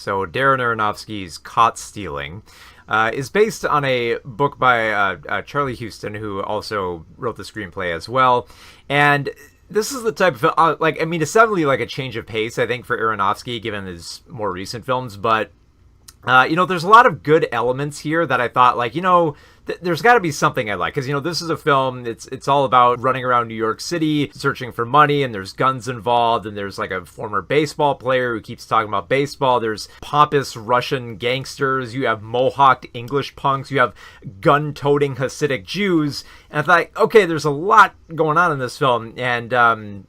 So Darren Aronofsky's Caught Stealing is based on a book by Charlie Huston, who also wrote the screenplay as well. And this is the type of it's definitely like a change of pace, I think, for Aronofsky, given his more recent films. But there's a lot of good elements here that I thought, there's got to be something I like. Because, this is a film, it's all about running around New York City, searching for money, and there's guns involved, and there's like a former baseball player who keeps talking about baseball. There's pompous Russian gangsters. You have mohawked English punks. You have gun-toting Hasidic Jews. And I thought, okay, there's a lot going on in this film. And,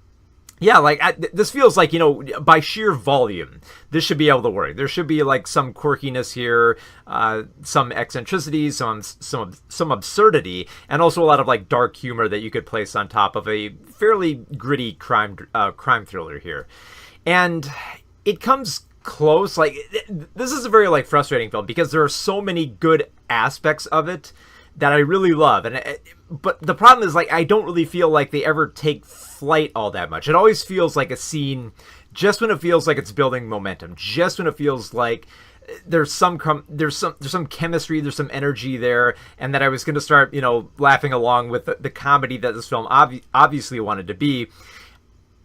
this feels like, by sheer volume, this should be able to work. There should be like some quirkiness here, some eccentricity, some absurdity, and also a lot of like dark humor that you could place on top of a fairly gritty crime thriller here. And it comes close. Like, this is a very like frustrating film because there are so many good aspects of it that I really love. But the problem is, I don't really feel like they ever take flight all that much. It always feels like a scene just when it feels like it's building momentum, just when it feels like there's some chemistry, there's some energy there, and that I was going to start, laughing along with the comedy that this film obviously wanted to be.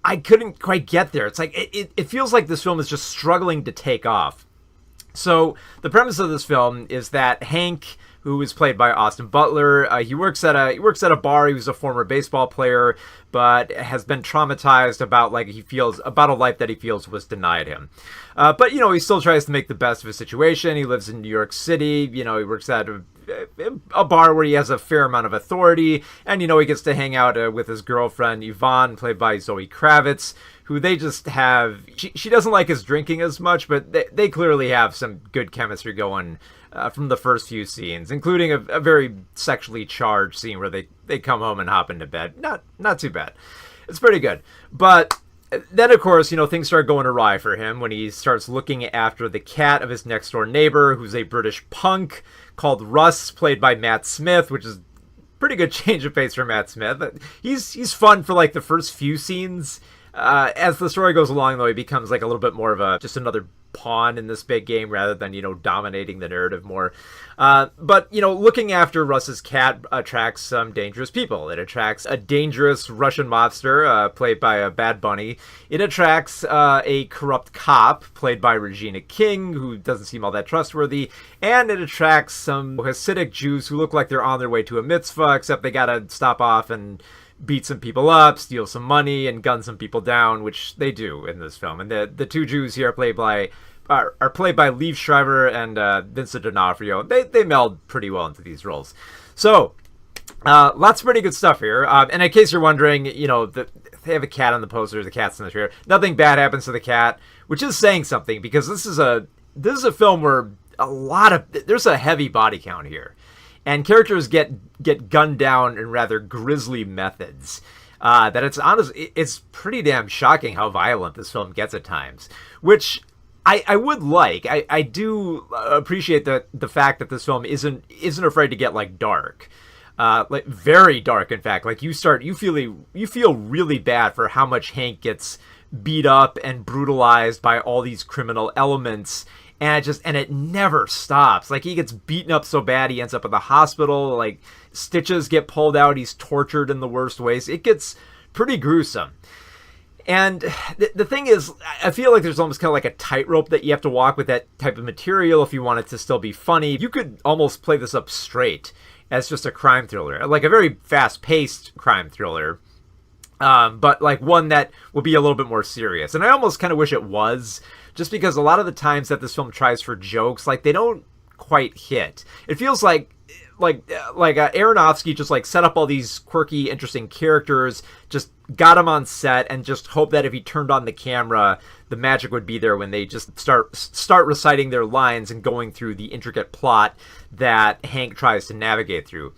I couldn't quite get there. It's like, it feels like this film is just struggling to take off. So the premise of this film is that Hank, who is played by Austin Butler, he works at a bar. He was a former baseball player, but has been traumatized about a life that he feels was denied him. But he still tries to make the best of his situation. He lives in New York City. He works at a bar where he has a fair amount of authority, and he gets to hang out with his girlfriend Yvonne, played by Zoe Kravitz, who they just have. She doesn't like his drinking as much, but they clearly have some good chemistry going from the first few scenes, including a very sexually charged scene where they come home and hop into bed. Not too bad. It's pretty good. But then, of course, things start going awry for him when he starts looking after the cat of his next door neighbor, who's a British punk called Russ, played by Matt Smith, which is pretty good change of pace for Matt Smith. He's fun for like the first few scenes. As the story goes along, though, he becomes like a little bit more of just another pawn in this big game rather than, dominating the narrative more. But, looking after Russ's cat attracts some dangerous people. It attracts a dangerous Russian mobster, played by Bad Bunny. It attracts a corrupt cop, played by Regina King, who doesn't seem all that trustworthy. And it attracts some Hasidic Jews who look like they're on their way to a mitzvah, except they gotta stop off and beat some people up, steal some money, and gun some people down, which they do in this film. And the two Jews here are played by Liev Schreiber and Vincent D'Onofrio. They meld pretty well into these roles. So, lots of pretty good stuff here. And in case you're wondering, they have a cat on the poster. The cat's in the trailer. Nothing bad happens to the cat, which is saying something, because this is a film where there's a heavy body count here. And characters get gunned down in rather grisly methods. That it's pretty damn shocking how violent this film gets at times. Which I would like. I do appreciate the fact that this film isn't afraid to get like dark. Like very dark, in fact. Like you feel really bad for how much Hank gets beat up and brutalized by all these criminal elements. And it never stops. Like, he gets beaten up so bad he ends up in the hospital. Like, stitches get pulled out. He's tortured in the worst ways. It gets pretty gruesome. And the thing is, I feel like there's almost kind of like a tightrope that you have to walk with that type of material if you want it to still be funny. You could almost play this up straight as just a crime thriller, like a very fast-paced crime thriller. But like one that will be a little bit more serious. And I almost kind of wish it was, just because a lot of the times that this film tries for jokes, like, they don't quite hit. It feels like Aronofsky just like set up all these quirky, interesting characters, just got them on set, and just hope that if he turned on the camera, the magic would be there when they just start reciting their lines and going through the intricate plot that Hank tries to navigate through.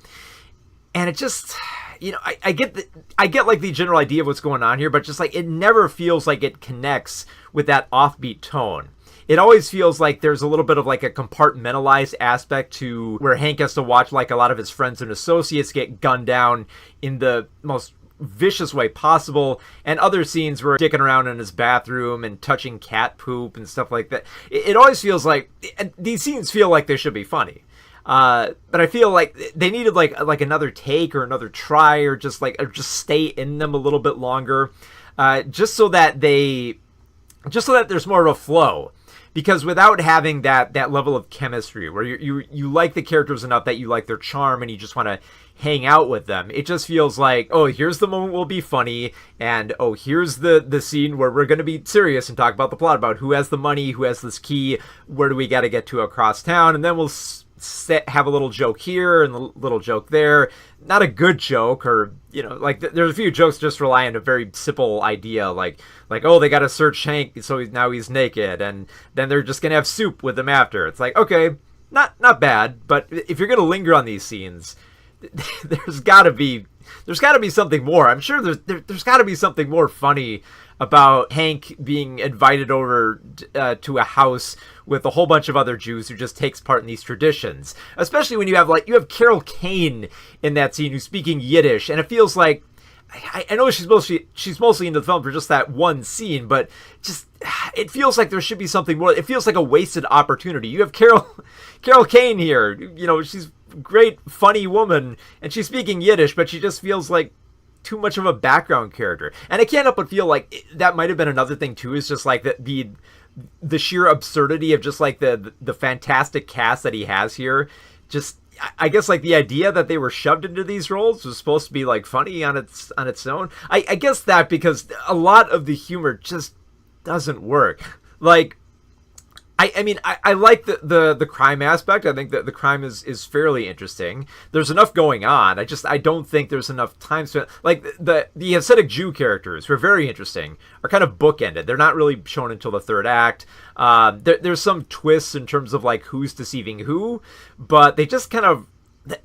And it just, I get like the general idea of what's going on here, but just like it never feels like it connects with that offbeat tone. It always feels like there's a little bit of like a compartmentalized aspect to where Hank has to watch like a lot of his friends and associates get gunned down in the most vicious way possible, and other scenes where dicking around in his bathroom and touching cat poop and stuff like that. It always feels like these scenes feel like they should be funny. But I feel like they needed like another take or another try, or just stay in them a little bit longer, just so that there's more of a flow. Because without having that level of chemistry where you like the characters enough that you like their charm and you just want to hang out with them, it just feels like, oh, here's the moment we'll be funny, and oh, here's the scene where we're going to be serious and talk about the plot, about who has the money, who has this key, where do we got to get to across town, and then we'll have a little joke here and a little joke there. Not a good joke, or like there's a few jokes just rely on a very simple idea, like oh, they got to search Hank, so now he's naked, and then they're just gonna have soup with him after. It's like, okay, not bad, but if you're gonna linger on these scenes, there's gotta be something more. I'm sure there's gotta be something more funny about Hank being invited over to a house with a whole bunch of other Jews who just takes part in these traditions. Especially when you have Carol Kane in that scene who's speaking Yiddish, and it feels like, I know she's mostly into the film for just that one scene, but just it feels like there should be something more. It feels like a wasted opportunity. You have Carol Kane here. She's a great, funny woman, and she's speaking Yiddish, but she just feels like too much of a background character. And I can't help but feel like that might have been another thing too, is just like the sheer absurdity of just like the fantastic cast that he has here. Just, I guess, like the idea that they were shoved into these roles was supposed to be like funny on its own. I guess that because a lot of the humor just doesn't work. Like, I mean, I like the crime aspect. I think that the crime is fairly interesting. There's enough going on. I don't think there's enough time spent. Like the Hasidic Jew characters, who are very interesting, are kind of bookended. They're not really shown until the third act. There's some twists in terms of like who's deceiving who, but they just kind of,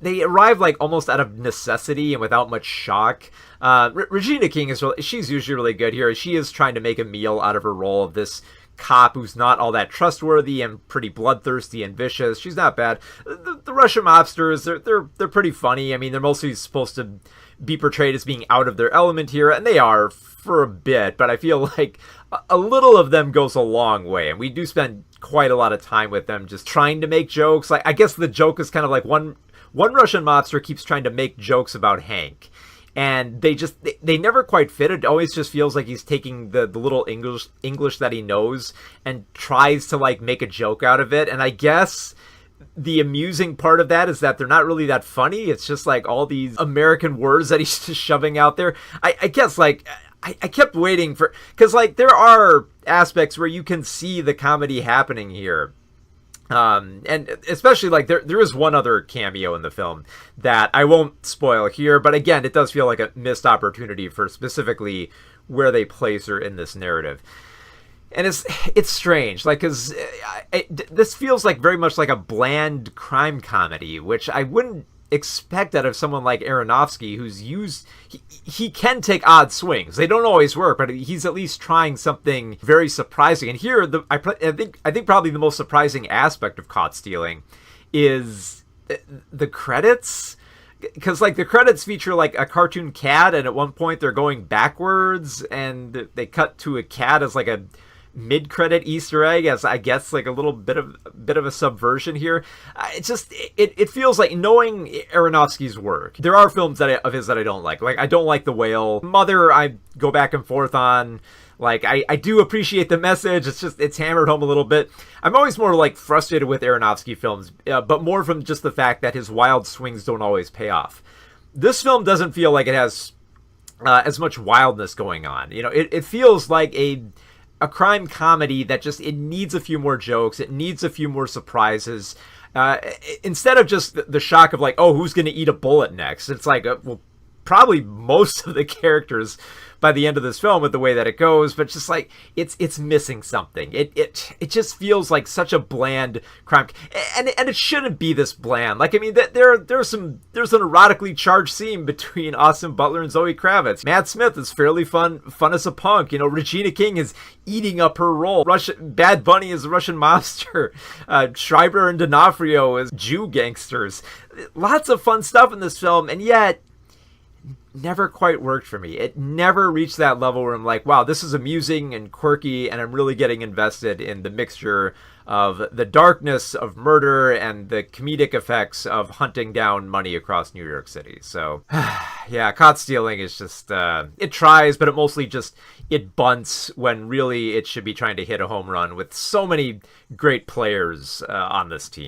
they arrive like almost out of necessity and without much shock. Regina King she's usually really good here. She is trying to make a meal out of her role of this cop who's not all that trustworthy and pretty bloodthirsty and vicious. She's not bad. The Russian mobsters, they're pretty funny. I mean, they're mostly supposed to be portrayed as being out of their element here, and they are for a bit, but I feel like a little of them goes a long way, and we do spend quite a lot of time with them just trying to make jokes. Like, I guess the joke is kind of like one Russian mobster keeps trying to make jokes about Hank, and they never quite fit. It always just feels like he's taking the little English that he knows and tries to like make a joke out of it. And I guess the amusing part of that is that they're not really that funny. It's just like all these American words that he's just shoving out there. I guess like I kept waiting for, because like there are aspects where you can see the comedy happening here. And especially like there is one other cameo in the film that I won't spoil here, but again, it does feel like a missed opportunity for specifically where they place her in this narrative. And it's strange, like, because this feels like very much like a bland crime comedy, which I wouldn't expect out of someone like Aronofsky, who's he can take odd swings. They don't always work, but he's at least trying something very surprising. And here, I think probably the most surprising aspect of Caught Stealing is the credits. Because like the credits feature like a cartoon cat, and at one point they're going backwards, and they cut to a cat as like a mid-credit Easter egg, as I guess like a little bit of a subversion here. It feels like, knowing Aronofsky's work, there are films of his that I don't like. Like, I don't like The Whale. Mother, I go back and forth on. Like, I do appreciate the message. It's hammered home a little bit. I'm always more like frustrated with Aronofsky films, but more from just the fact that his wild swings don't always pay off. This film doesn't feel like it has as much wildness going on. It feels like a crime comedy that it needs a few more jokes. It needs a few more surprises. Instead of just the shock of like, oh, who's going to eat a bullet next? It's like, well, probably most of the characters by the end of this film with the way that it goes, but just like it's missing something. It just feels like such a bland crime, and it shouldn't be this bland. Like, I mean, there's an erotically charged scene between Austin Butler and Zoe Kravitz. Matt Smith is fairly fun as a punk. Regina King is eating up her role. Bad Bunny is a Russian mobster. Schreiber and D'Onofrio as Jew gangsters. Lots of fun stuff in this film, and yet never quite worked for me. It never reached that level where I'm like, wow, this is amusing and quirky, and I'm really getting invested in the mixture of the darkness of murder and the comedic effects of hunting down money across New York City. So, yeah, Caught Stealing is just, it tries, but it mostly just, it bunts when really it should be trying to hit a home run with so many great players on this team.